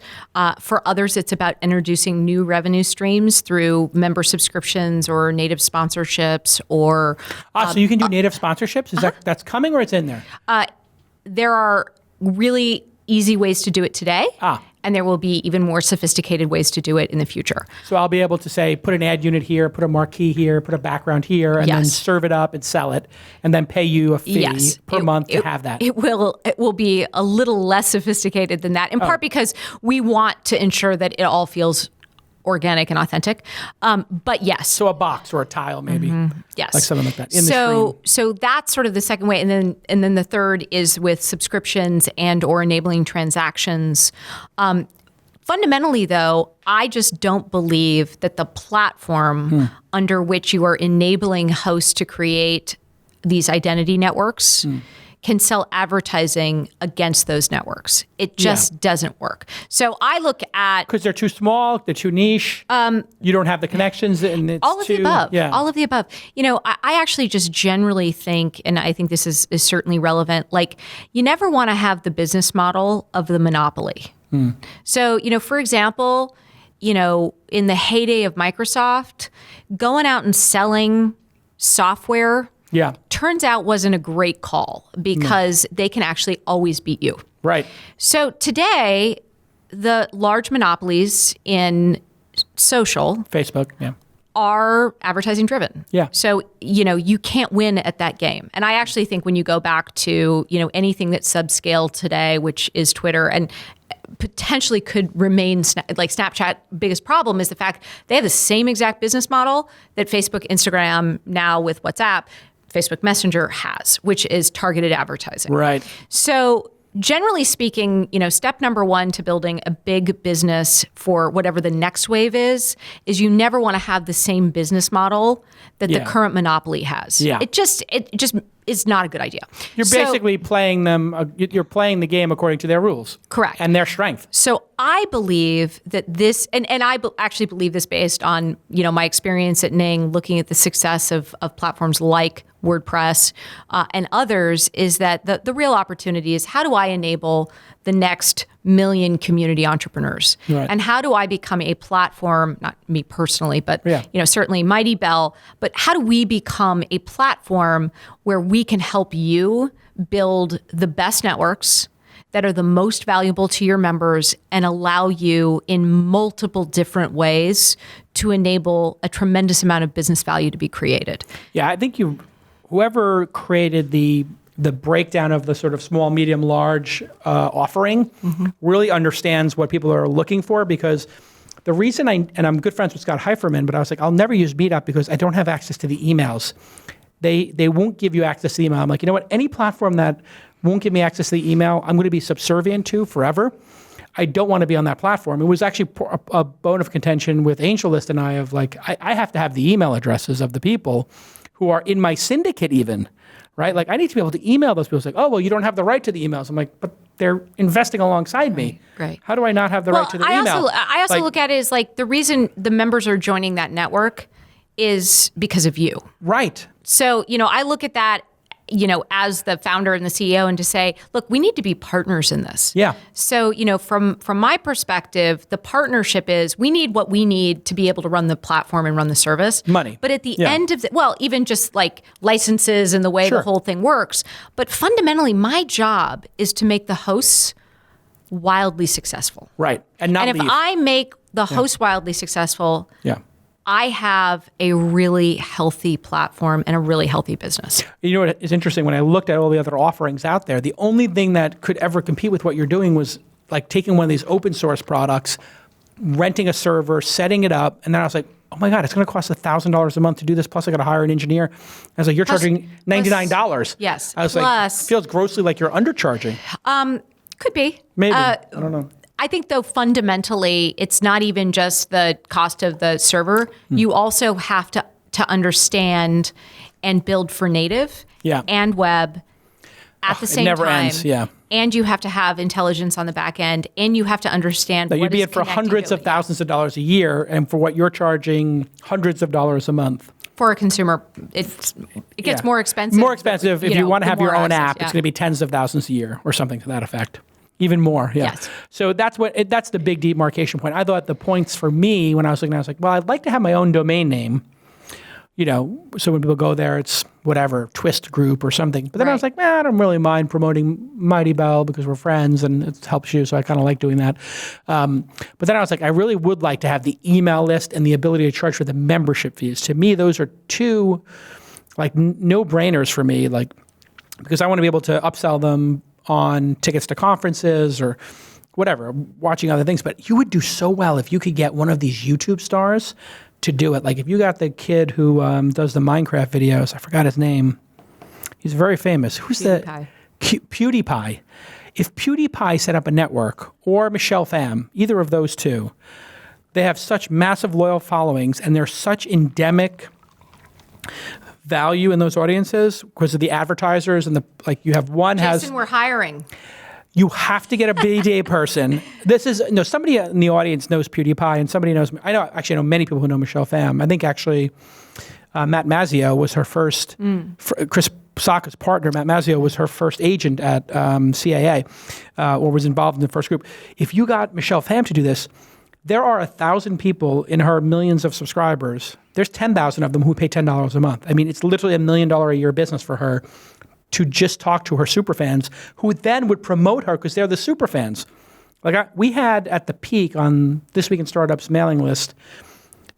For others, it's about introducing new revenue streams through member subscriptions or native sponsorships or... so you can do native sponsorships? Is that's coming or it's in there? There are really easy ways to do it today. And there will be even more sophisticated ways to do it in the future. So I'll be able to say, put an ad unit here, put a marquee here, put a background here, and then serve it up and sell it, and then pay you a fee per month to have that. It will be a little less sophisticated than that, in part because we want to ensure that it all feels organic and authentic. But yes. So a box or a tile maybe. Yes. Like something like that. In the screen. So that's sort of the second way. And then the third is with subscriptions and or enabling transactions. Fundamentally, though, I just don't believe that the platform under which you are enabling hosts to create these identity networks can sell advertising against those networks. It just doesn't work. So I look at... Because they're too small, they're too niche, you don't have the connections, and it's all of too... the above. Yeah. All of the above. I actually just generally think, and I think this is certainly relevant, like you never want to have the business model of the monopoly. So, for example, in the heyday of Microsoft, going out and selling software turns out wasn't a great call because they can actually always beat you. Right. So today, the large monopolies in social Facebook, are advertising driven. Yeah. So, you can't win at that game. And I actually think when you go back to, anything that's subscale today, which is Twitter, and potentially could remain like Snapchat, biggest problem is the fact they have the same exact business model that Facebook, Instagram, now with WhatsApp, Facebook Messenger has, which is targeted advertising. Right. So generally speaking, step number one to building a big business for whatever the next wave is you never want to have the same business model that the current monopoly has. Yeah. It just is not a good idea. You're basically playing them, you're playing the game according to their rules. Correct. And their strength. So I believe that this, and actually believe this based on, my experience at Ning, looking at the success of platforms like WordPress and others, is that the real opportunity is how do I enable the next million community entrepreneurs? Right. And how do I become a platform, not me personally, but certainly Mighty Bell, but how do we become a platform where we can help you build the best networks that are the most valuable to your members and allow you in multiple different ways to enable a tremendous amount of business value to be created? Yeah, I think whoever created the breakdown of the sort of small, medium, large offering really understands what people are looking for, because the reason I'm good friends with Scott Heiferman, but I was like, I'll never use Meetup because I don't have access to the emails. They won't give you access to the email. I'm like, you know what? Any platform that won't give me access to the email, I'm going to be subservient to forever. I don't want to be on that platform. It was actually a bone of contention with AngelList and I of like, I have to have the email addresses of the people who are in my syndicate even, right? Like I need to be able to email those people. It's like, oh, well, you don't have the right to the emails. I'm like, but they're investing alongside me. Right. How do I not have the right to the email? I also look at it as like the reason the members are joining that network is because of you. Right. So, I look at that, as the founder and the CEO, and to say, look, we need to be partners in this. Yeah. So, from my perspective, the partnership is we need what we need to be able to run the platform and run the service. Money. But at the end of even just like licenses and the way the whole thing works. But fundamentally, my job is to make the hosts wildly successful. Right. And if I make the hosts wildly successful, I have a really healthy platform and a really healthy business. You know what is interesting? When I looked at all the other offerings out there, the only thing that could ever compete with what you're doing was like taking one of these open source products, renting a server, setting it up, and then I was like, oh my God, it's going to cost $1,000 a month to do this, plus I got to hire an engineer. I was like, you're charging $99. Yes. I was like, it feels grossly like you're undercharging. Could be. Maybe. I don't know. I think, though, fundamentally, it's not even just the cost of the server. You also have to understand and build for native and web at the same time. It never ends, And you have to have intelligence on the back end, and you have to understand what you'd be it for hundreds of thousands of dollars a year, and for what you're charging, hundreds of dollars a month. For a consumer, it gets more expensive. More expensive. If you want to have your own app, it's going to be tens of thousands a year or something to that effect. Even more, Yes. So that's the big demarcation point. I thought the points for me when I was looking, I was like, well, I'd like to have my own domain name, so when people go there, it's whatever, Twist Group or something. But then I was like, I don't really mind promoting Mighty Bell because we're friends and it helps you, so I kind of like doing that. But then I was like, I really would like to have the email list and the ability to charge for the membership fees. To me, those are two like no-brainers for me, like because I want to be able to upsell them on tickets to conferences or whatever, watching other things. But you would do so well if you could get one of these YouTube stars to do it. Like if you got the kid who does the Minecraft videos, I forgot his name. He's very famous. Who's PewDiePie. PewDiePie. If PewDiePie set up a network, or Michelle Pham, either of those two, they have such massive loyal followings and they're such endemic value in those audiences because of the advertisers and you have one Jason, we're hiring. You have to get a BDA person. Somebody in the audience knows PewDiePie, and somebody knows. I know many people who know Michelle Pham. I think actually Matt Mazzeo was her first. Chris Sacca's partner, Matt Mazzeo, was her first agent at CAA, or was involved in the first group. If you got Michelle Pham to do this, there are 1,000 people in her millions of subscribers. There's 10,000 of them who pay $10 a month. I mean, it's literally $1 million a year business for her to just talk to her superfans, who then would promote her because they're the superfans. We had at the peak on This Week in Startups mailing list,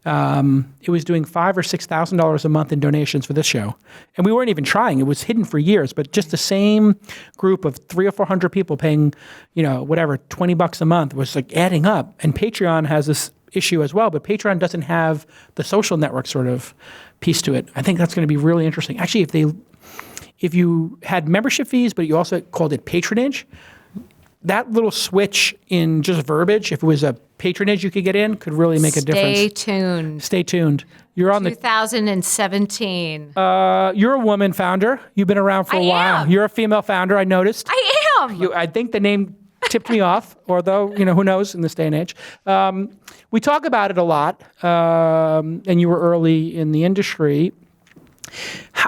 it was doing $5,000 or $6,000 a month in donations for this show, and we weren't even trying. It was hidden for years, but just the same group of 300 or 400 people paying, $20 a month was adding up. And Patreon has this issue as well, but Patreon doesn't have the social network sort of piece to it. I think that's going to be really interesting. Actually, if you had membership fees, but you also called it patronage, that little switch in just verbiage, if it was a patronage you could get in, could really make a difference. Stay tuned. You're on 2017. You're a woman founder. You've been around for a while. You're a female founder, I noticed. I am. I think the name tipped me off, although, who knows in this day and age. We talk about it a lot, and you were early in the industry.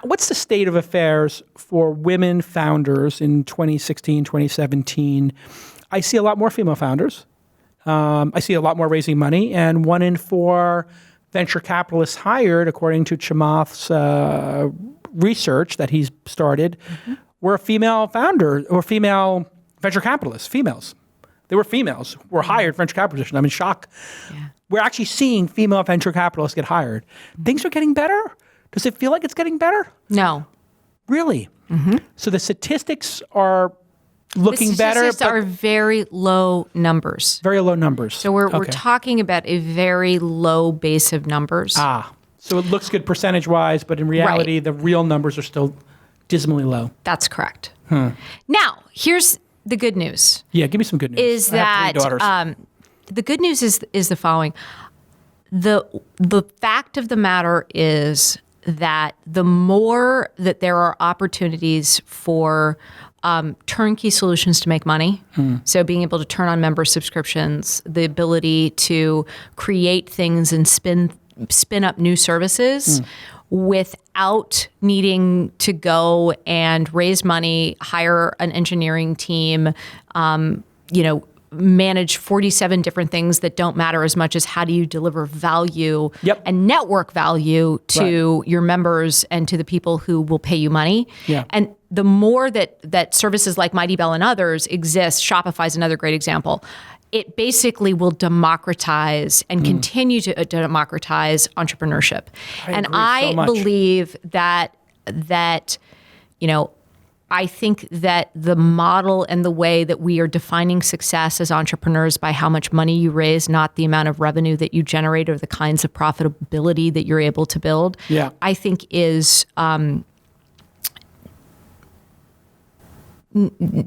What's the state of affairs for women founders in 2016, 2017? I see a lot more female founders. I see a lot more raising money, and 1 in 4 venture capitalists hired, according to Chamath's research that he's started, were a female founder or female venture capitalists, females. They were females who were hired venture capital positions. I'm in shock. Yeah. We're actually seeing female venture capitalists get hired. Things are getting better. Does it feel like it's getting better? No. Really? So the statistics are looking better. The statistics are very low numbers. Very low numbers. So we're talking about a very low base of numbers. So it looks good percentage-wise, but in reality, the real numbers are still dismally low. That's correct. Now, here's the good news. Yeah, give me some good news. Is that the good news is the following. The fact of the matter is that the more that there are opportunities for turnkey solutions to make money, so being able to turn on member subscriptions, the ability to create things and spin up new services without needing to go and raise money, hire an engineering team, manage 47 different things that don't matter as much as how do you deliver value and network value to your members and to the people who will pay you money. Yeah. And the more that services like Mighty Bell and others exist, Shopify is another great example, it basically will democratize and continue to democratize entrepreneurship. I believe that I think that the model and the way that we are defining success as entrepreneurs by how much money you raise, not the amount of revenue that you generate or the kinds of profitability that you're able to build, I think is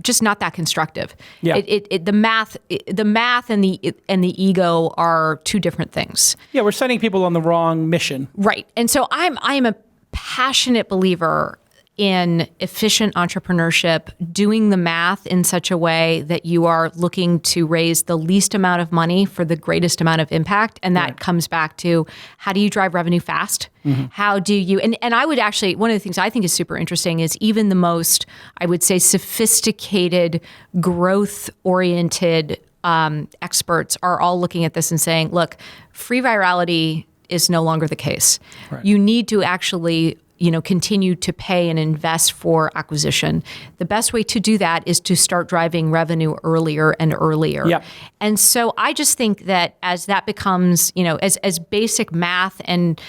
just not that constructive. Yeah. The math and the ego are two different things. Yeah, we're sending people on the wrong mission. Right. And so I am a passionate believer in efficient entrepreneurship, doing the math in such a way that you are looking to raise the least amount of money for the greatest amount of impact. And that comes back to how do you drive revenue fast? How do you, and I would actually, one of the things I think is super interesting is even the most, I would say, sophisticated, growth-oriented experts are all looking at this and saying, look, free virality is no longer the case. Right. You need to actually continue to pay and invest for acquisition. The best way to do that is to start driving revenue earlier and earlier. Yep. And so I just think that as that becomes, as basic math and,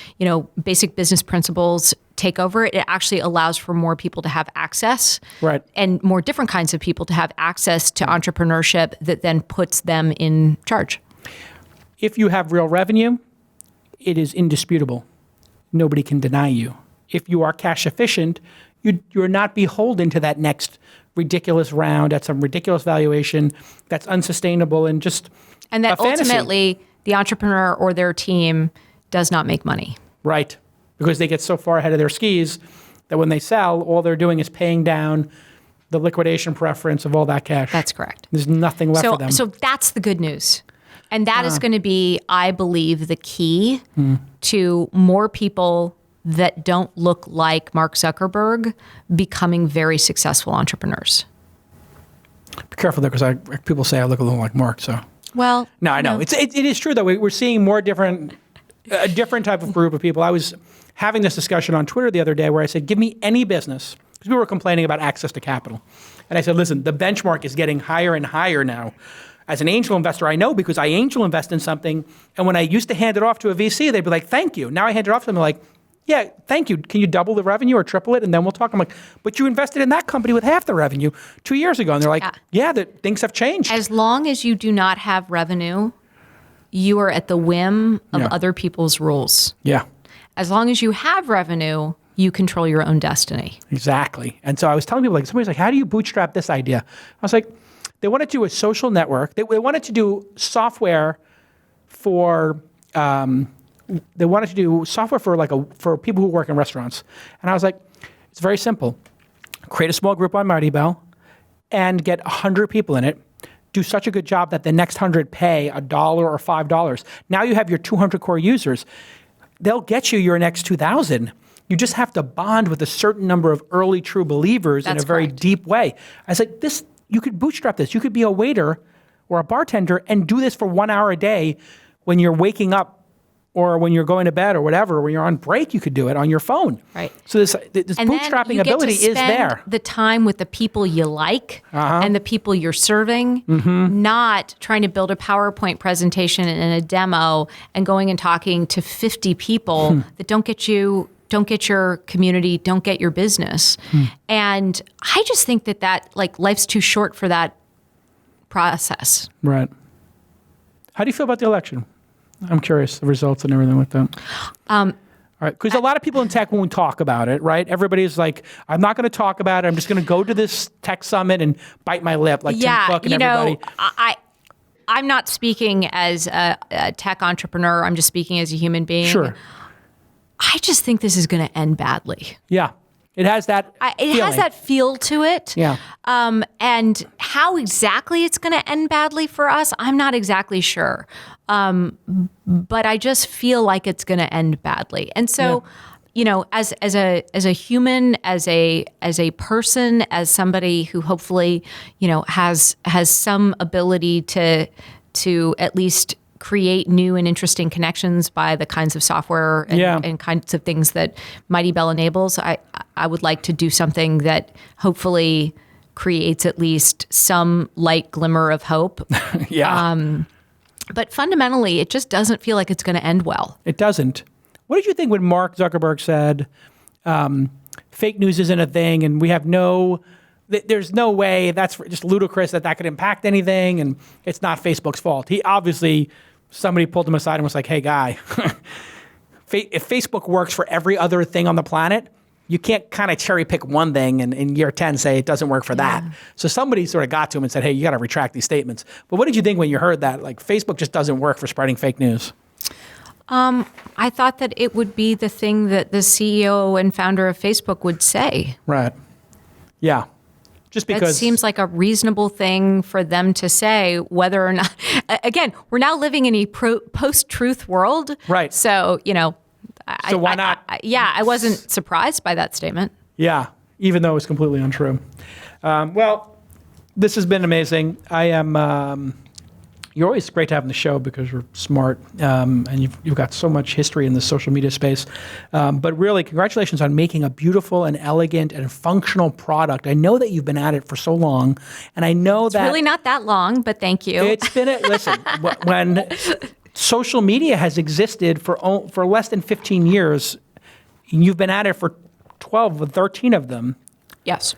basic business principles take over, it actually allows for more people to have access and more different kinds of people to have access to entrepreneurship that then puts them in charge. If you have real revenue, it is indisputable. Nobody can deny you. If you are cash efficient, you're not beholden to that next ridiculous round at some ridiculous valuation that's unsustainable and just that ultimately the entrepreneur or their team does not make money. Right. because they get so far ahead of their skis that when they sell, all they're doing is paying down the liquidation preference of all that cash. That's correct. There's nothing left for them. So that's the good news. And that is going to be, I believe, the key to more people that don't look like Mark Zuckerberg becoming very successful entrepreneurs. Be careful there, because people say I look a little like Mark. So well, no, I know it is true though. We're seeing a different type of group of people. I was having this discussion on Twitter the other day where I said, give me any business, because we were complaining about access to capital, and I said, listen, the benchmark is getting higher and higher now. As an angel investor, I know, because I angel invest in something, and when I used to hand it off to a VC, they'd be like, thank you. Now I hand it off to them, like, yeah, thank you. Can you double the revenue or triple it? And then we'll talk. I'm like, but you invested in that company with half the revenue 2 years ago. And they're like, yeah, things have changed. As long as you do not have revenue, you are at the whim of other people's rules. Yeah. As long as you have revenue, you control your own destiny. Exactly. And so I was telling people, like, somebody's like, how do you bootstrap this idea? I was like, they wanted to do a social network. They wanted to do software for for people who work in restaurants. And I was like, it's very simple. Create a small group on Mighty Bell and get 100 people in it. Do such a good job that the next 100 pay $1 or $5. Now you have your 200 core users. They'll get you your next 2,000. You just have to bond with a certain number of early true believers in a very deep way. I was like, you could bootstrap this. You could be a waiter or a bartender and do this for 1 hour a day when you're waking up or when you're going to bed or whatever. When you're on break, you could do it on your phone. Right. So this bootstrapping ability is there. The time with the people you like and the people you're serving, not trying to build a PowerPoint presentation and a demo and going and talking to 50 people that don't get your community, don't get your business. And I just think that life's too short for that process. Right. How do you feel about the election? I'm curious, the results and everything like that. All right, because a lot of people in tech won't talk about it, right? Everybody's like, I'm not going to talk about it. I'm just going to go to this tech summit and bite my lip like Tim Cook and everybody. I'm not speaking as a tech entrepreneur. I'm just speaking as a human being. Sure. I just think this is going to end badly. Yeah. It has that feeling. Has that feel to it. Yeah. And how exactly it's going to end badly for us, I'm not exactly sure. But I just feel like it's going to end badly. And so, as a human, as a person, as somebody who hopefully, has some ability to at least create new and interesting connections by the kinds of software and kinds of things that Mighty Bell enables, I would like to do something that hopefully creates at least some light glimmer of hope. But fundamentally, it just doesn't feel like it's going to end well. It doesn't. What did you think when Mark Zuckerberg said, fake news isn't a thing and we have there's no way, that's just ludicrous that could impact anything, and it's not Facebook's fault. Somebody pulled him aside and was like, hey, guy, if Facebook works for every other thing on the planet, you can't kind of cherry pick one thing and in year 10 say it doesn't work for that. So somebody sort of got to him and said, hey, you got to retract these statements. But what did you think when you heard that? Like, Facebook just doesn't work for spreading fake news. I thought that it would be the thing that the CEO and founder of Facebook would say. Right. Yeah. Just because that seems like a reasonable thing for them to say, whether or not, again, we're now living in a post-truth world. Right. So, so why not? I wasn't surprised by that statement. Yeah, even though it was completely untrue. Well, this has been amazing. You're always great to have on the show because you're smart and you've got so much history in the social media space. But really, congratulations on making a beautiful and elegant and functional product. I know that you've been at it for so long, and I know it's really not that long, but thank you. It's been listen, when social media has existed for less than 15 years, you've been at it for 12 or 13 of them. Yes.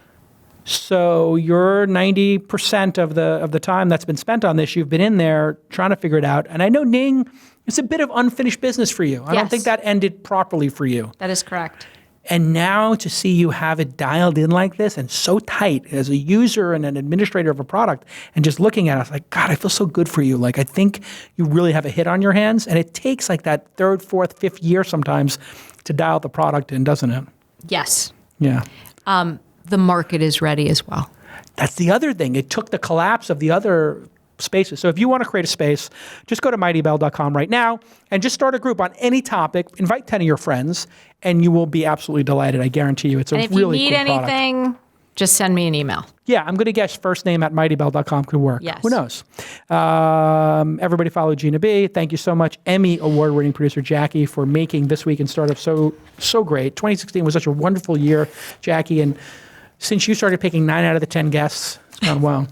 So you're 90% of the time that's been spent on this, you've been in there trying to figure it out. And I know Ning, it's a bit of unfinished business for you. I don't think that ended properly for you. That is correct. And now to see you have it dialed in like this and so tight as a user and an administrator of a product and just looking at it, I was like, God, I feel so good for you. Like, I think you really have a hit on your hands. And it takes like that third, fourth, fifth year sometimes to dial the product in, doesn't it? Yes. Yeah. The market is ready as well. That's the other thing. It took the collapse of the other spaces. So if you want to create a space, just go to mightybell.com right now and just start a group on any topic. Invite 10 of your friends, and you will be absolutely delighted. I guarantee you. It's a really cool product. And if you need anything, just send me an email. Yeah, I'm going to guess first name at mightybell.com could work. Yes. Who knows? Everybody follow Gina B. Thank you so much, Emmy award-winning producer Jackie, for making This Week in Startup so great. 2016 was such a wonderful year, Jackie, and since you started picking 9 out of the 10 guests, it's gone well.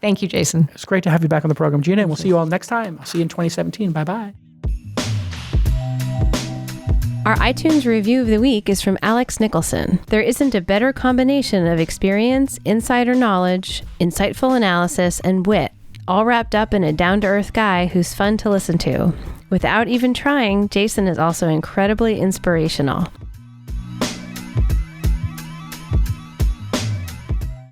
Thank you, Jason. It's great to have you back on the program, Gina, and we'll see you all next time. I'll see you in 2017. Bye-bye. Our iTunes review of the week is from Alex Nicholson. There isn't a better combination of experience, insider knowledge, insightful analysis, and wit, all wrapped up in a down-to-earth guy who's fun to listen to. Without even trying, Jason is also incredibly inspirational.